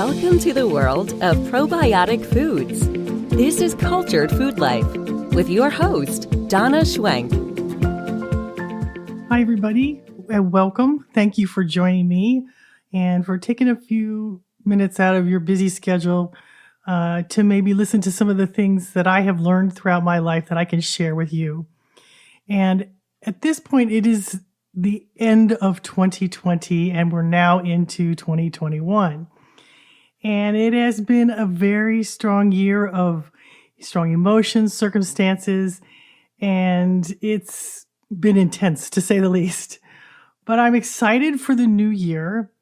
Welcome to the world of probiotic foods. This is Cultured Food Life with your host, Donna Schwenk. Hi, everybody, and welcome. Thank you for joining me and for taking a few minutes out of your busy schedule to maybe listen to some of the things that I have learned throughout my life that I can share with you. And at this point, it is the end of 2020, and we're now into 2021. And it has been a very strong year of strong emotions, circumstances, and it's been intense to say the least. But I'm excited for the new year,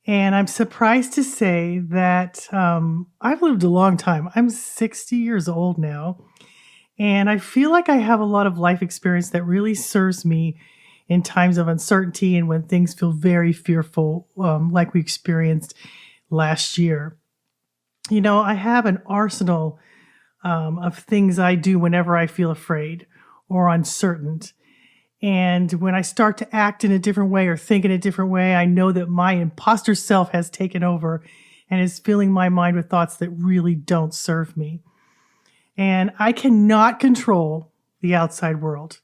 and I'm surprised to say that I've lived a long time. I'm 60 years old now, and I feel like I have a lot of life experience that really serves me in times of uncertainty and when things feel very fearful, like we experienced last year. You know, I have an arsenal of things I do whenever I feel afraid or uncertain. And when I start to act in a different way or think in a different way, I know that my imposter self has taken over and is filling my mind with thoughts that really don't serve me. And I cannot control the outside world,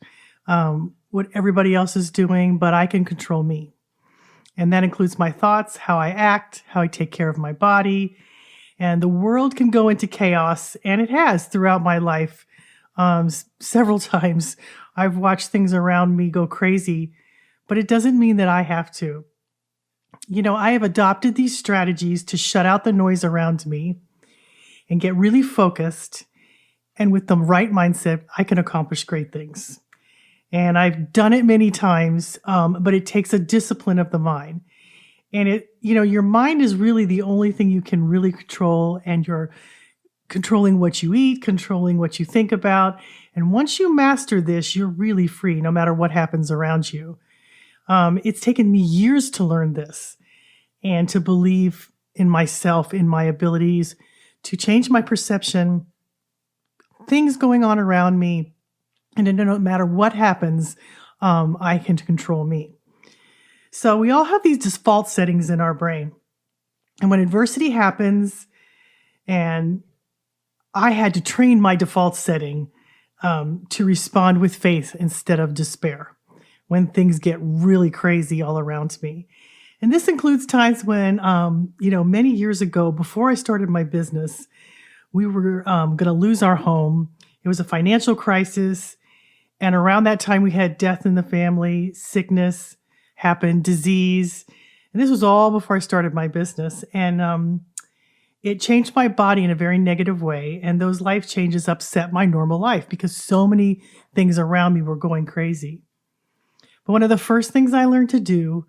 what everybody else is doing, but I can control me. And that includes my thoughts, how I act, how I take care of my body. And the world can go into chaos, and it has throughout my life several times. I've watched things around me go crazy, but it doesn't mean that I have to. You know, I have adopted these strategies to shut out the noise around me and get really focused. And with the right mindset, I can accomplish great things. And I've done it many times, but it takes a discipline of the mind. And your mind is really the only thing you can really control, and you're controlling what you eat, controlling what you think about. And once you master this, you're really free no matter what happens around you. It's taken me years to learn this and to believe in myself, in my abilities, to change my perception, things going on around me. And no matter what happens, I can control me. So we all have these default settings in our brain. And when adversity happens, and I had to train my default setting to respond with faith instead of despair when things get really crazy all around me. And this includes times when, many years ago, before I started my business, we were going to lose our home. It was a financial crisis. And around that time, we had death in the family, sickness happened, disease. And this was all before I started my business. And it changed my body in a very negative way. And those life changes upset my normal life because so many things around me were going crazy. But one of the first things I learned to do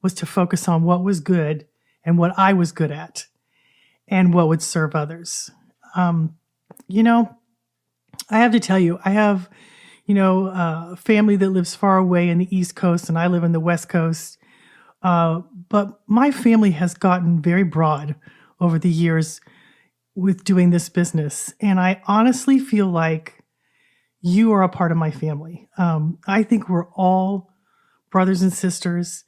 was to focus on what was good and what I was good at and what would serve others. I have to tell you, I have a family that lives far away in the East Coast, and I live in the West Coast. But my family has gotten very broad over the years with doing this business. And I honestly feel like you are a part of my family. I think we're all brothers and sisters.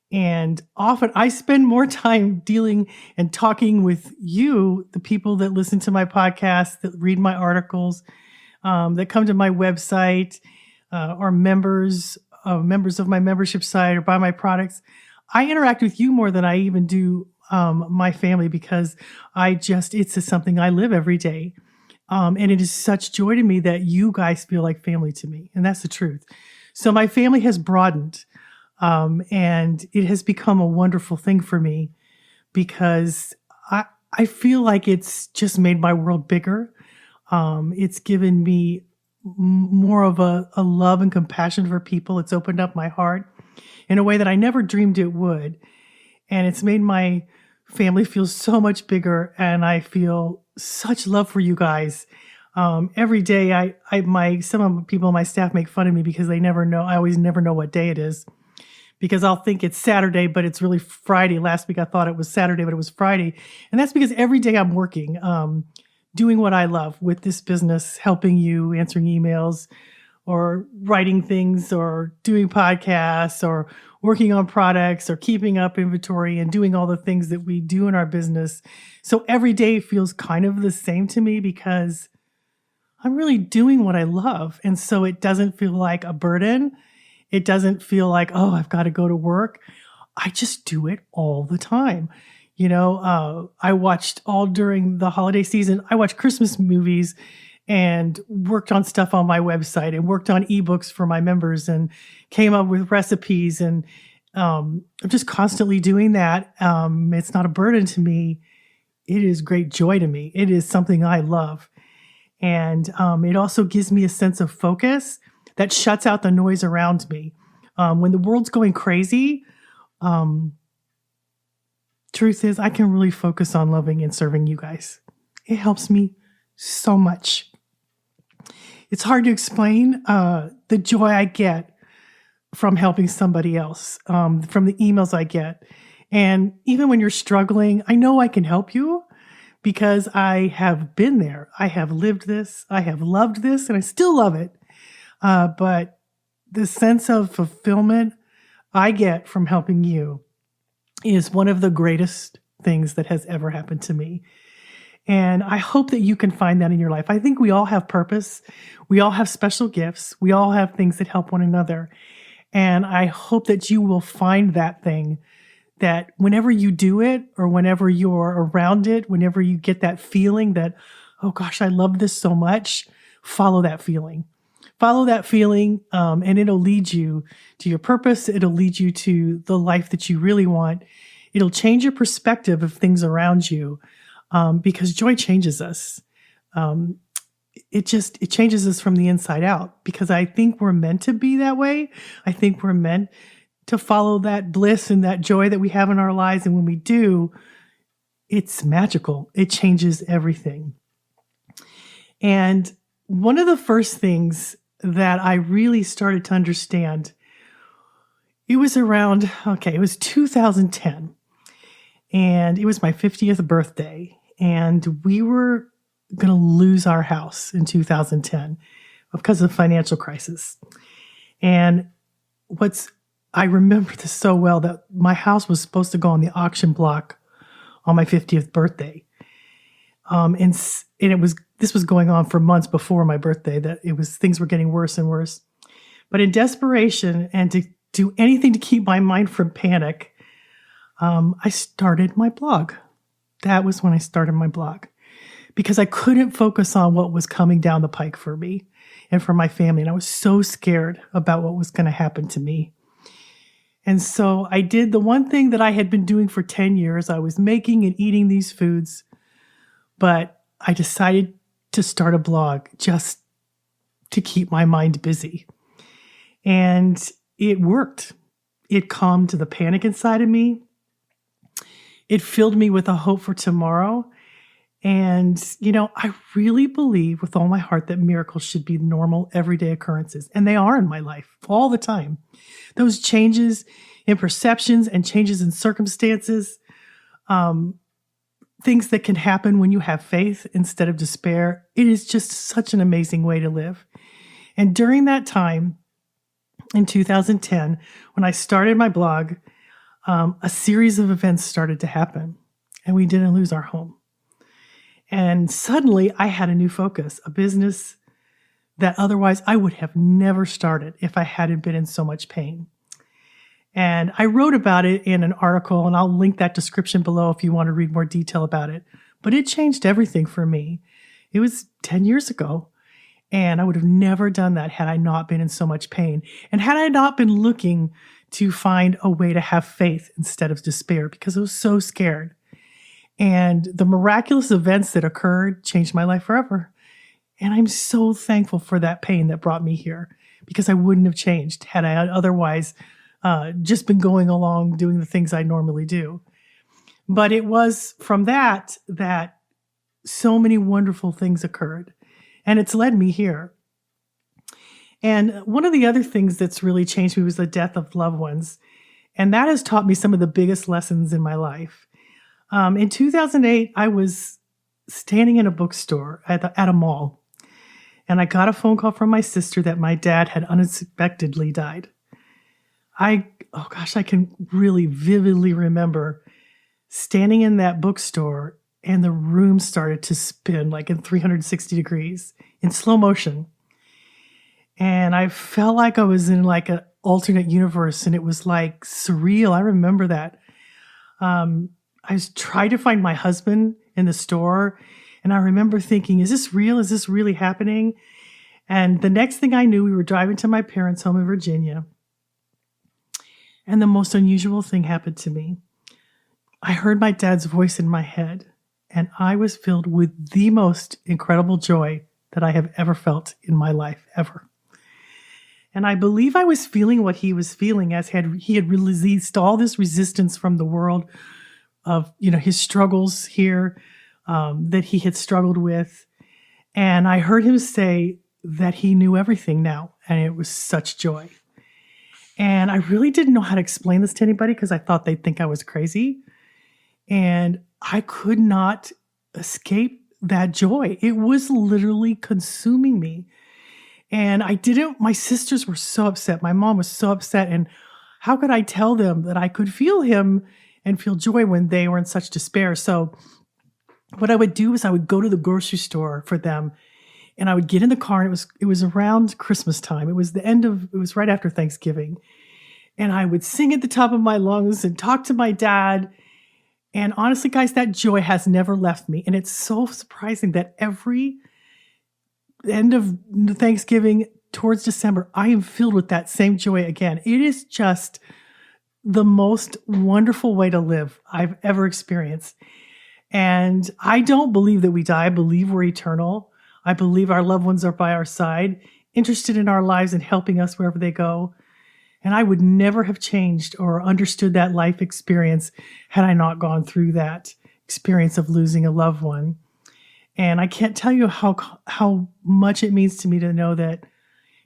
And often I spend more time dealing and talking with you, the people that listen to my podcast, that read my articles, that come to my website, or members of my membership site or buy my products. I interact with you more than I even do my family because it's something I live every day. And it is such joy to me that you guys feel like family to me. And that's the truth. So my family has broadened, and it has become a wonderful thing for me because I feel like it's just made my world bigger. It's given me more of a love and compassion for people. It's opened up my heart in a way that I never dreamed it would. And it's made my family feel so much bigger. And I feel such love for you guys. Every day some of the people on my staff make fun of me because they never know. I always never know what day it is because I'll think it's Saturday, but it's really Friday. Last week I thought it was Saturday, but it was Friday. And that's because every day I'm working, doing what I love with this business, helping you, answering emails, or writing things, or doing podcasts, or working on products or keeping up inventory and doing all the things that we do in our business. So every day feels kind of the same to me because I'm really doing what I love. And so it doesn't feel like a burden. It doesn't feel like, oh, I've got to go to work. I just do it all the time. I watched all during the holiday season, I watched Christmas movies and worked on stuff on my website and worked on ebooks for my members and came up with recipes. And I'm just constantly doing that. It's not a burden to me. It is great joy to me. It is something I love. And it also gives me a sense of focus that shuts out the noise around me. When the world's going crazy, truth is, I can really focus on loving and serving you guys. It helps me so much. It's hard to explain the joy I get from helping somebody else, from the emails I get. And even when you're struggling, I know I can help you because I have been there. I have lived this. I have loved this, and I still love it. But the sense of fulfillment I get from helping you is one of the greatest things that has ever happened to me. And I hope that you can find that in your life. I think we all have purpose. We all have special gifts. We all have things that help one another. And I hope that you will find that thing that whenever you do it or whenever you're around it, whenever you get that feeling that, oh gosh, I love this so much, follow that feeling. Follow that feeling, and it'll lead you to your purpose. It'll lead you to the life that you really want. It'll change your perspective of things around you, because joy changes us. It changes us from the inside out, because I think we're meant to be that way. I think we're meant to follow that bliss and that joy that we have in our lives. And when we do, it's magical. It changes everything. And one of the first things that I really started to understand, it was 2010. And it was my 50th birthday. And we were going to lose our house in 2010 because of the financial crisis. And I remember this so well, that my house was supposed to go on the auction block on my 50th birthday. This was going on for months before my birthday, things were getting worse and worse. But in desperation and to do anything to keep my mind from panic, I started my blog. That was when I started my blog, because I couldn't focus on what was coming down the pike for me and for my family. And I was so scared about what was going to happen to me. And so I did the one thing that I had been doing for 10 years. I was making and eating these foods, but I decided to start a blog just to keep my mind busy. And it worked. It calmed the panic inside of me. It filled me with a hope for tomorrow. And, I really believe with all my heart that miracles should be normal, everyday occurrences. And they are in my life all the time. Those changes in perceptions and changes in circumstances, things that can happen when you have faith instead of despair. It is just such an amazing way to live. And during that time, in 2010, when I started my blog, a series of events started to happen, and we didn't lose our home. And suddenly I had a new focus, a business that otherwise I would have never started if I hadn't been in so much pain. And I wrote about it in an article, and I'll link that description below if you want to read more detail about it. But it changed everything for me. It was 10 years ago, and I would have never done that had I not been in so much pain. And had I not been looking to find a way to have faith instead of despair, because I was so scared. And the miraculous events that occurred changed my life forever. And I'm so thankful for that pain that brought me here, because I wouldn't have changed had I otherwise just been going along doing the things I normally do. But it was from that so many wonderful things occurred, and it's led me here. And one of the other things that's really changed me was the death of loved ones. And that has taught me some of the biggest lessons in my life. In 2008, I was standing in a bookstore at a mall, and I got a phone call from my sister that my dad had unexpectedly died. oh gosh, I can really vividly remember standing in that bookstore and the room started to spin like in 360 degrees in slow motion. And I felt like I was in like an alternate universe and it was like surreal. I remember that. I tried to find my husband in the store and I remember thinking, is this real? Is this really happening? And the next thing I knew, we were driving to my parents' home in Virginia. And the most unusual thing happened to me. I heard my dad's voice in my head, and I was filled with the most incredible joy that I have ever felt in my life, ever. And I believe I was feeling what he was feeling as he had released all this resistance from the world of, his struggles here that he had struggled with. And I heard him say that he knew everything now, and it was such joy. And I really didn't know how to explain this to anybody because I thought they'd think I was crazy. And I could not escape that joy. It was literally consuming me. And my sisters were so upset. My mom was so upset. And how could I tell them that I could feel him and feel joy when they were in such despair? So what I would do is I would go to the grocery store for them and I would get in the car, and it was around Christmas time. It was right after Thanksgiving. And I would sing at the top of my lungs and talk to my dad. And honestly, guys, that joy has never left me. And it's so surprising that every end of Thanksgiving towards December, I am filled with that same joy again. It is just the most wonderful way to live I've ever experienced. And I don't believe that we die. I believe we're eternal. I believe our loved ones are by our side, interested in our lives and helping us wherever they go. And I would never have changed or understood that life experience had I not gone through that experience of losing a loved one. And I can't tell you how much it means to me to know that,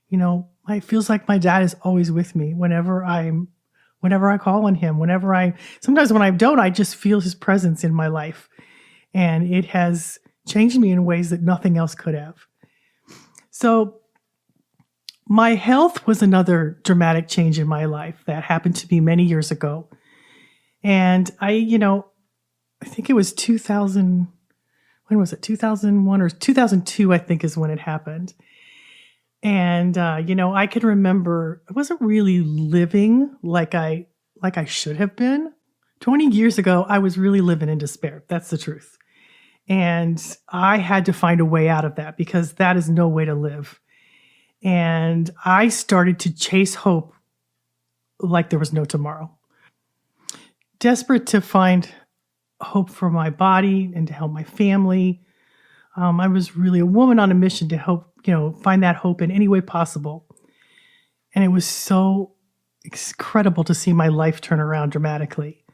it feels like my dad is always with me whenever I call on him, sometimes when I don't, I just feel his presence in my life. And it has changed me in ways that nothing else could have. So my health was another dramatic change in my life that happened to me many years ago. And I think it was 2000, when was it? 2001 or 2002, I think is when it happened. And, I can remember I wasn't really living like I should have been. 20 years ago, I was really living in despair. That's the truth. And I had to find a way out of that because that is no way to live. And I started to chase hope like there was no tomorrow. Desperate to find hope for my body and to help my family. I was really a woman on a mission to help, find that hope in any way possible. And it was so incredible to see my life turn around dramatically.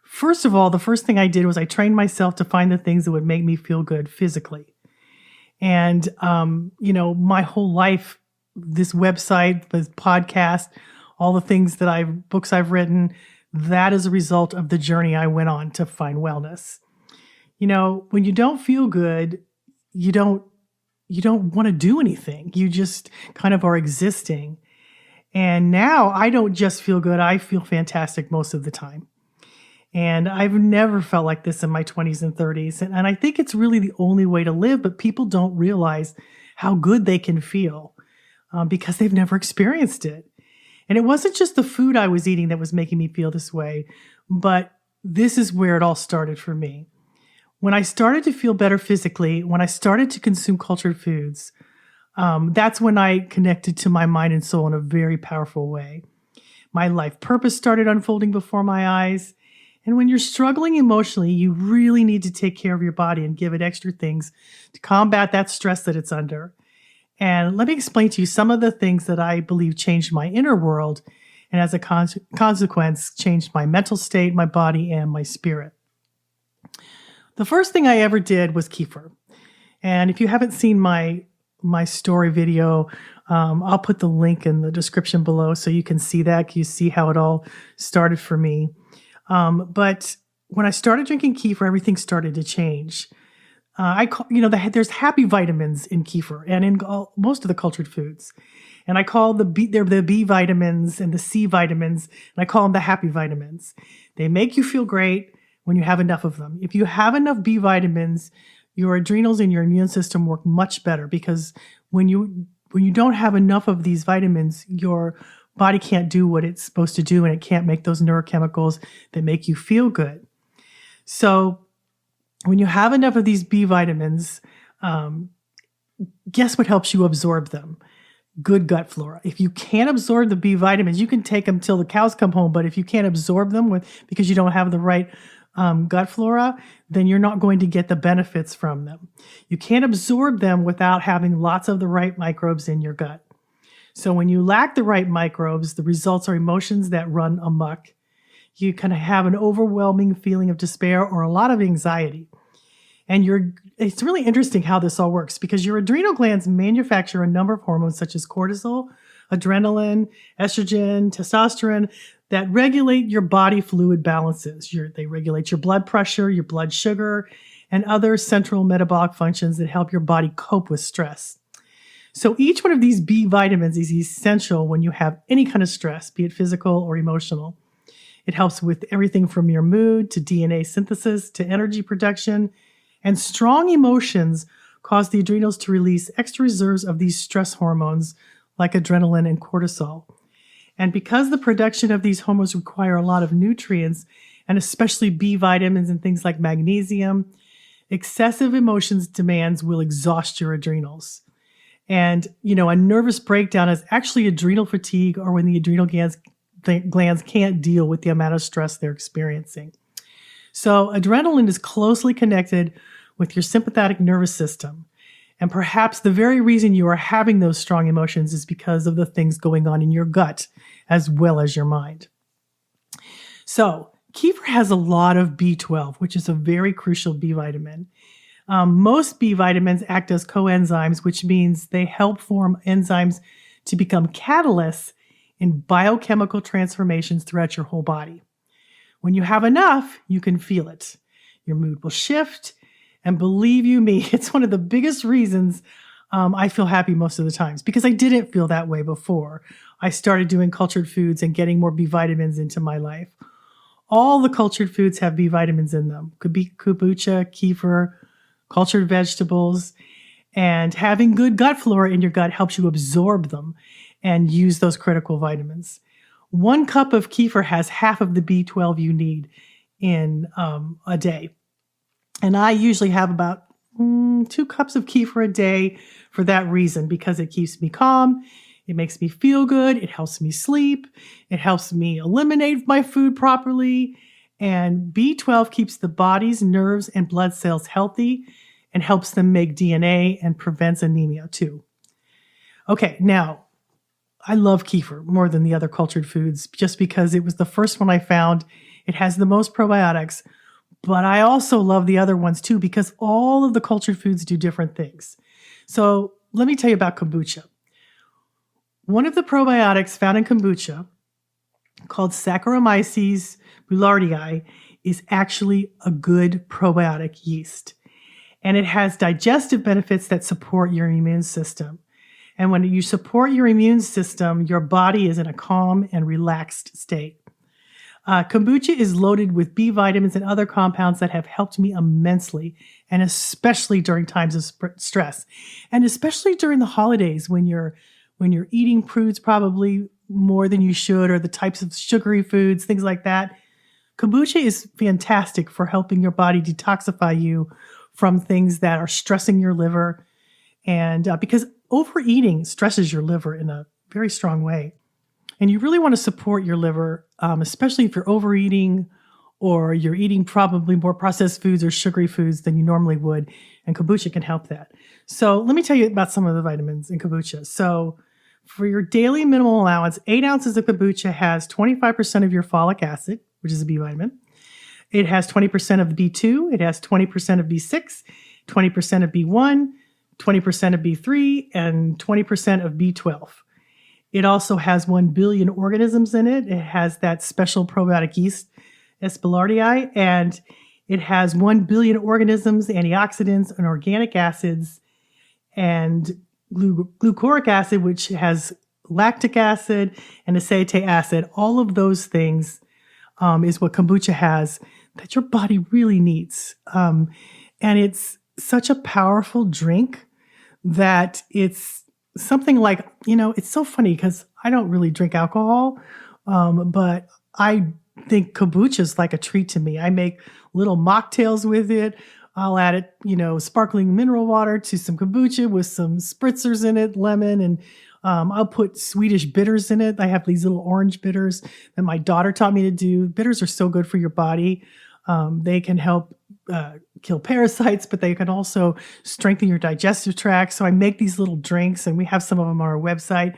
First of all, the first thing I did was I trained myself to find the things that would make me feel good physically. And, my whole life, this website, this podcast, all the things books I've written, that is a result of the journey I went on to find wellness. When you don't feel good, you don't want to do anything. You just kind of are existing. And now I don't just feel good. I feel fantastic most of the time. And I've never felt like this in my 20s and 30s. And I think it's really the only way to live, but people don't realize how good they can feel because they've never experienced it. And it wasn't just the food I was eating that was making me feel this way, but this is where it all started for me. When I started to feel better physically, when I started to consume cultured foods, that's when I connected to my mind and soul in a very powerful way. My life purpose started unfolding before my eyes. And when you're struggling emotionally, you really need to take care of your body and give it extra things to combat that stress that it's under. And let me explain to you some of the things that I believe changed my inner world and as a consequence, changed my mental state, my body, and my spirit. The first thing I ever did was kefir. And if you haven't seen my story video, I'll put the link in the description below so you can see that. You see how it all started for me. But when I started drinking kefir, everything started to change. There's happy vitamins in kefir and in most of the cultured foods. And I call they're the B vitamins and the C vitamins, and I call them the happy vitamins. They make you feel great when you have enough of them. If you have enough B vitamins, your adrenals and your immune system work much better, because when you don't have enough of these vitamins, your body can't do what it's supposed to do, and it can't make those neurochemicals that make you feel good. So when you have enough of these B vitamins, guess what helps you absorb them? Good gut flora. If you can't absorb the B vitamins, you can take them till the cows come home, but if you can't absorb them because you don't have the right gut flora, then you're not going to get the benefits from them. You can't absorb them without having lots of the right microbes in your gut. So when you lack the right microbes, the results are emotions that run amok. You kind of have an overwhelming feeling of despair or a lot of anxiety. And it's really interesting how this all works, because your adrenal glands manufacture a number of hormones such as cortisol, adrenaline, estrogen, testosterone that regulate your body fluid balances. They regulate your blood pressure, your blood sugar, and other central metabolic functions that help your body cope with stress. So each one of these B vitamins is essential when you have any kind of stress, be it physical or emotional. It helps with everything from your mood to DNA synthesis to energy production. And strong emotions cause the adrenals to release extra reserves of these stress hormones like adrenaline and cortisol. And because the production of these hormones require a lot of nutrients, and especially B vitamins and things like magnesium, excessive emotions demands will exhaust your adrenals. And, a nervous breakdown is actually adrenal fatigue, or when the adrenal glands can't deal with the amount of stress they're experiencing. So adrenaline is closely connected with your sympathetic nervous system. And perhaps the very reason you are having those strong emotions is because of the things going on in your gut as well as your mind. So kefir has a lot of B12, which is a very crucial B vitamin. Most B vitamins act as coenzymes, which means they help form enzymes to become catalysts in biochemical transformations throughout your whole body. When you have enough, you can feel it. Your mood will shift. And believe you me, it's one of the biggest reasons I feel happy most of the times, because I didn't feel that way before I started doing cultured foods and getting more B vitamins into my life. All the cultured foods have B vitamins in them. Could be kombucha, kefir, cultured vegetables. And having good gut flora in your gut helps you absorb them and use those critical vitamins. 1 cup of kefir has half of the B12 you need in a day. And I usually have about 2 cups of kefir a day for that reason, because it keeps me calm, it makes me feel good, it helps me sleep, it helps me eliminate my food properly, and B12 keeps the body's nerves and blood cells healthy and helps them make DNA and prevents anemia too. Okay, now, I love kefir more than the other cultured foods just because it was the first one I found. It has the most probiotics. But I also love the other ones too, because all of the cultured foods do different things. So let me tell you about kombucha. One of the probiotics found in kombucha, called Saccharomyces boulardii, is actually a good probiotic yeast. And it has digestive benefits that support your immune system. And when you support your immune system, your body is in a calm and relaxed state. Kombucha is loaded with B vitamins and other compounds that have helped me immensely, and especially during times of stress, and especially during the holidays when you're eating foods probably more than you should, or the types of sugary foods, things like that. Kombucha is fantastic for helping your body detoxify you from things that are stressing your liver, and because overeating stresses your liver in a very strong way. And you really want to support your liver, especially if you're overeating or you're eating probably more processed foods or sugary foods than you normally would. And kombucha can help that. So let me tell you about some of the vitamins in kombucha. So for your daily minimal allowance, 8 ounces of kombucha has 25% of your folic acid, which is a B vitamin. It has 20% of the B2. It has 20% of B6, 20% of B1, 20% of B3, and 20% of B12. It also has 1 billion organisms in it. It has that special probiotic yeast, S. boulardii, and it has 1 billion organisms, antioxidants, and organic acids, and glucoric acid, which has lactic acid and acetate acid. All of those things is what kombucha has that your body really needs. And it's such a powerful drink that it's something like, it's so funny because I don't really drink alcohol, but I think kombucha is like a treat to me. I make little mocktails with it. I'll add it, sparkling mineral water to some kombucha with some spritzers in it, lemon, and I'll put Swedish bitters in it. I have these little orange bitters that my daughter taught me to do. Bitters are so good for your body. They can help kill parasites, but they can also strengthen your digestive tract. So I make these little drinks, and we have some of them on our website.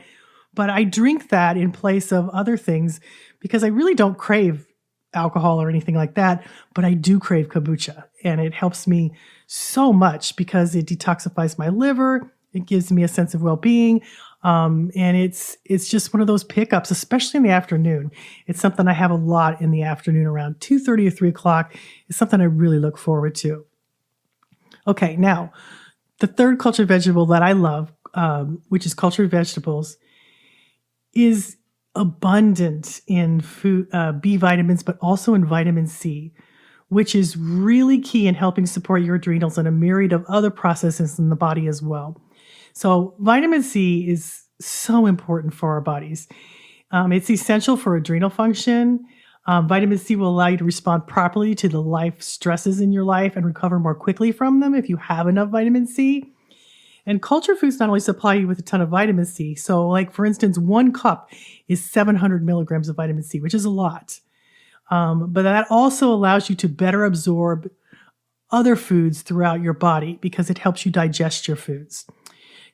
But I drink that in place of other things because I really don't crave alcohol or anything like that, but I do crave kombucha, and it helps me so much because it detoxifies my liver. It gives me a sense of well-being. And it's just one of those pickups, especially in the afternoon. It's something I have a lot in the afternoon around 2:30 or 3 o'clock. It's something I really look forward to. Okay, now, the third cultured vegetable that I love, which is cultured vegetables, is abundant in food, B vitamins, but also in vitamin C, which is really key in helping support your adrenals and a myriad of other processes in the body as well. So vitamin C is so important for our bodies. It's essential for adrenal function. Vitamin C will allow you to respond properly to the life stresses in your life and recover more quickly from them if you have enough vitamin C. And cultured foods not only supply you with a ton of vitamin C, so like for instance, 1 cup is 700 milligrams of vitamin C, which is a lot. But that also allows you to better absorb other foods throughout your body because it helps you digest your foods.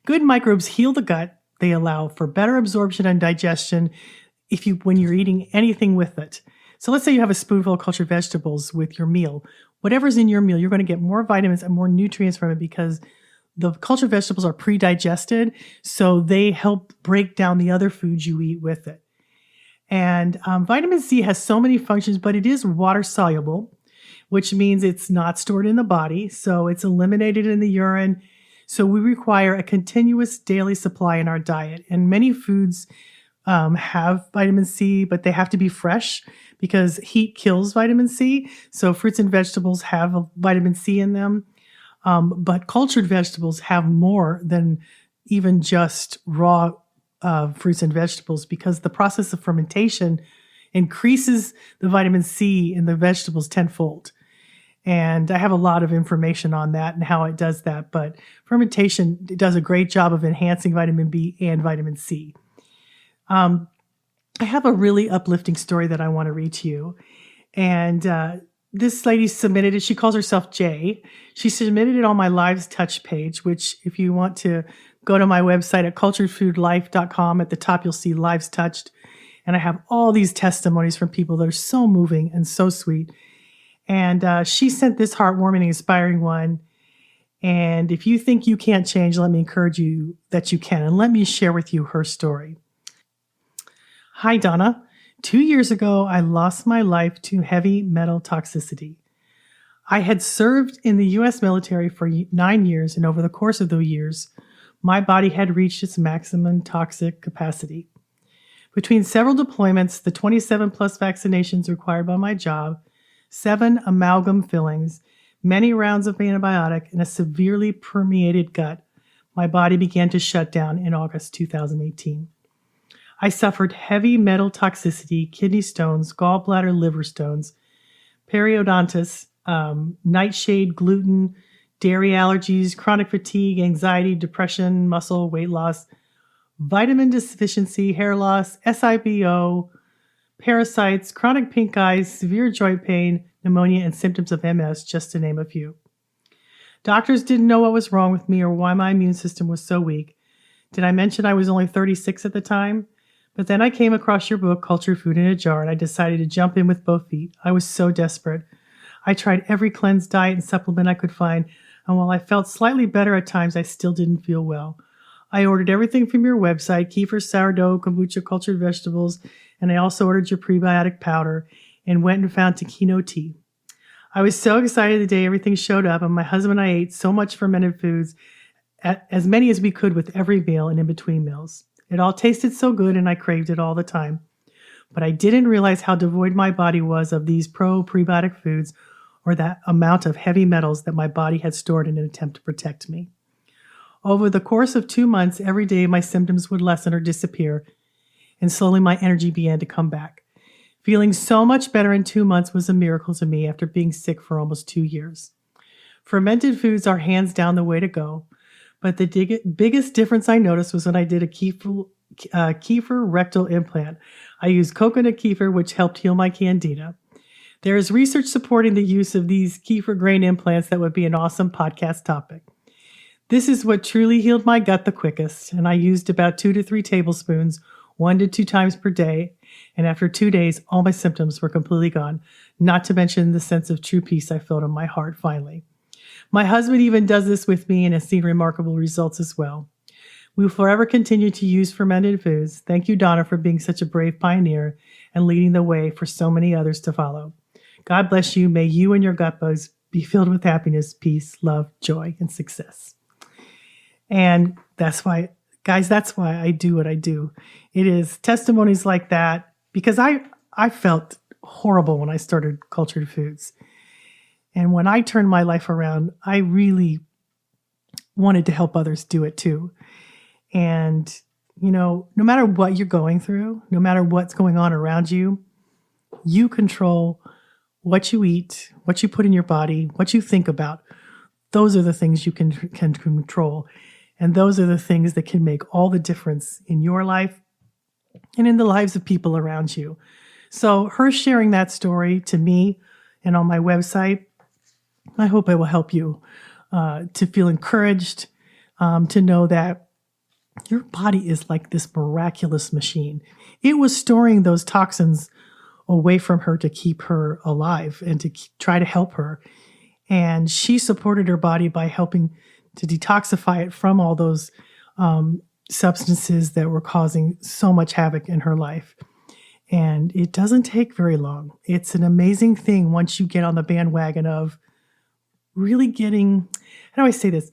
Good microbes heal the gut. They allow for better absorption and digestion when you're eating anything with it. So let's say you have a spoonful of cultured vegetables with your meal. Whatever's in your meal, you're going to get more vitamins and more nutrients from it because the cultured vegetables are pre-digested, so they help break down the other foods you eat with it. And vitamin C has so many functions, but it is water soluble, which means it's not stored in the body, so it's eliminated in the urine. So we require a continuous daily supply in our diet. And many foods have vitamin C, but they have to be fresh because heat kills vitamin C. So fruits and vegetables have vitamin C in them. But cultured vegetables have more than even just raw fruits and vegetables because the process of fermentation increases the vitamin C in the vegetables tenfold. And I have a lot of information on that and how it does that. But fermentation does a great job of enhancing vitamin B and vitamin C. I have a really uplifting story that I want to read to you. And this lady submitted it. She calls herself Jay. She submitted it on my Lives Touch page, which if you want to go to my website at culturedfoodlife.com, at the top you'll see Lives Touched. And I have all these testimonies from people that are so moving and so sweet. And she sent this heartwarming and inspiring one. And if you think you can't change, let me encourage you that you can. And let me share with you her story. Hi, Donna. 2 years ago, I lost my life to heavy metal toxicity. I had served in the U.S. military for 9 years, and over the course of those years, my body had reached its maximum toxic capacity. Between several deployments, the 27 plus vaccinations required by my job, 7 amalgam fillings, many rounds of antibiotic, and a severely permeated gut, my body began to shut down in August 2018. I suffered heavy metal toxicity, kidney stones, gallbladder liver stones, periodontitis, nightshade, gluten, dairy allergies, chronic fatigue, anxiety, depression, muscle, weight loss, vitamin deficiency, hair loss, SIBO, parasites, chronic pink eyes, severe joint pain, pneumonia, and symptoms of MS, just to name a few. Doctors didn't know what was wrong with me or why my immune system was so weak. Did I mention I was only 36 at the time? But then I came across your book, Cultured Food in a Jar, and I decided to jump in with both feet. I was so desperate. I tried every cleanse diet and supplement I could find, and while I felt slightly better at times, I still didn't feel well. I ordered everything from your website, kefir, sourdough, kombucha, cultured vegetables, and I also ordered your prebiotic powder and went and found Takino tea. I was so excited the day everything showed up, and my husband and I ate so much fermented foods, as many as we could with every meal and in between meals. It all tasted so good and I craved it all the time. But I didn't realize how devoid my body was of these prebiotic foods or that amount of heavy metals that my body had stored in an attempt to protect me. Over the course of 2 months, every day my symptoms would lessen or disappear, and slowly my energy began to come back. Feeling so much better in 2 months was a miracle to me after being sick for almost 2 years. Fermented foods are hands down the way to go, but the biggest difference I noticed was when I did a kefir rectal implant. I used coconut kefir, which helped heal my candida. There is research supporting the use of these kefir grain implants that would be an awesome podcast topic. This is what truly healed my gut the quickest, and I used about 2 to 3 tablespoons, 1 to 2 times per day, and after 2 days, all my symptoms were completely gone, not to mention the sense of true peace I felt in my heart finally. My husband even does this with me and has seen remarkable results as well. We will forever continue to use fermented foods. Thank you, Donna, for being such a brave pioneer and leading the way for so many others to follow. God bless you. May you and your gut bugs be filled with happiness, peace, love, joy, and success. And that's why, guys, that's why I do what I do. It is testimonies like that because I felt horrible when I started Cultured Foods. And when I turned my life around, I really wanted to help others do it too. And, no matter what you're going through, no matter what's going on around you, you control what you eat, what you put in your body, what you think about. Those are the things you can control. And those are the things that can make all the difference in your life and in the lives of people around you. So her sharing that story to me and on my website, I hope it will help you to feel encouraged, to know that your body is like this miraculous machine. It was storing those toxins away from her to keep her alive and to try to help her. And she supported her body by helping to detoxify it from all those substances that were causing so much havoc in her life. And it doesn't take very long. It's an amazing thing once you get on the bandwagon of really getting, how do I say this?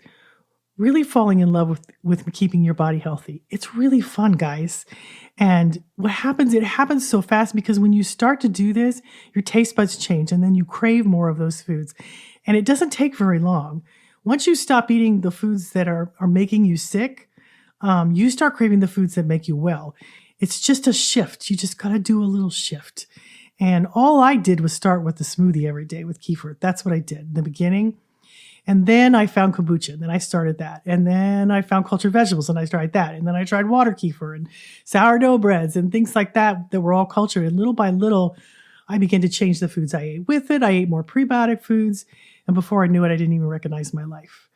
Really falling in love with keeping your body healthy. It's really fun, guys. And what happens, it happens so fast because when you start to do this, your taste buds change and then you crave more of those foods. And it doesn't take very long. Once you stop eating the foods that are making you sick, you start craving the foods that make you well. It's just a shift. You just got to do a little shift. And all I did was start with the smoothie every day with kefir. That's what I did in the beginning. And then I found kombucha, and then I started that. And then I found cultured vegetables, and I tried that. And then I tried water kefir and sourdough breads and things like that were all cultured. And little by little, I began to change the foods I ate with it. I ate more prebiotic foods. And before I knew it, I didn't even recognize my life.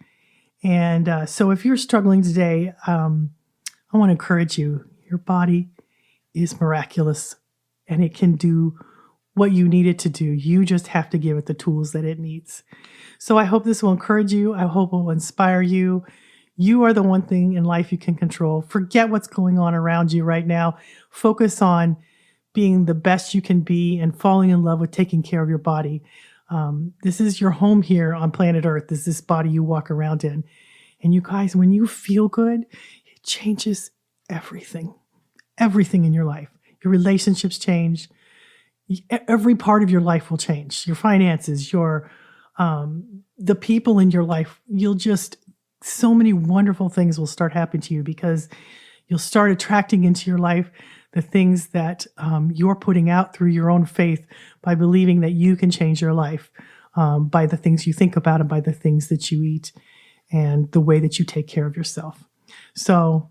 And so if you're struggling today, I want to encourage you. Your body is miraculous, and it can do what you need it to do. You just have to give it the tools that it needs. So I hope this will encourage you. I hope it will inspire you. You are the one thing in life you can control. Forget what's going on around you right now. Focus on being the best you can be and falling in love with taking care of your body. This is your home here on planet Earth. This is this body you walk around in. And you guys, when you feel good, it changes everything. Everything in your life. Your relationships change. Every part of your life will change. Your finances, the people in your life. So many wonderful things will start happening to you because you'll start attracting into your life the things that you're putting out through your own faith by believing that you can change your life by the things you think about and by the things that you eat and the way that you take care of yourself. So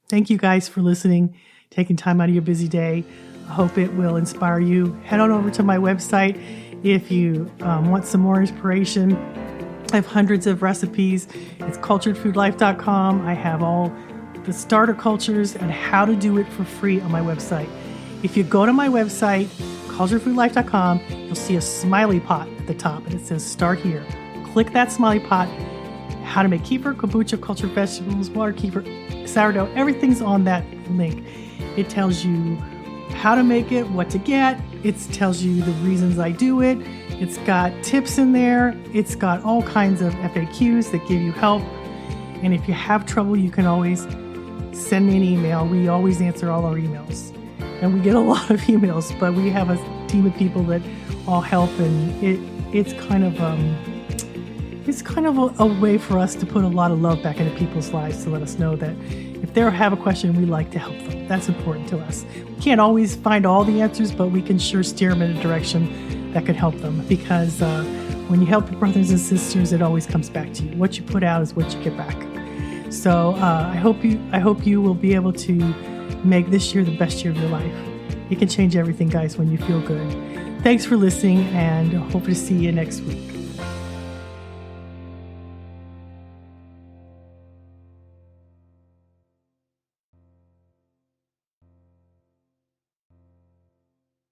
thank you guys for listening, taking time out of your busy day. I hope it will inspire you. Head on over to my website if you want some more inspiration. I have hundreds of recipes. It's culturedfoodlife.com. I have all the starter cultures and how to do it for free on my website. If you go to my website, culturedfoodlife.com, you'll see a smiley pot at the top and it says start here. Click that smiley pot. How to make kefir, kombucha, cultured vegetables, water kefir, sourdough, everything's on that link. It tells you how to make it, what to get. It tells you the reasons I do it. It's got tips in there. It's got all kinds of FAQs that give you help. And if you have trouble, you can always send me an email. We always answer all our emails. And we get a lot of emails, but we have a team of people that all help, and it's kind of a way for us to put a lot of love back into people's lives, to let us know that if they have a question, we like to help them. That's important to us. We can't always find all the answers, but we can sure steer them in a direction that could help them, because when you help your brothers and sisters, it always comes back to you. What you put out is what you get back. So I hope you will be able to make this year the best year of your life. It can change everything, guys, when you feel good. Thanks for listening, and hope to see you next week.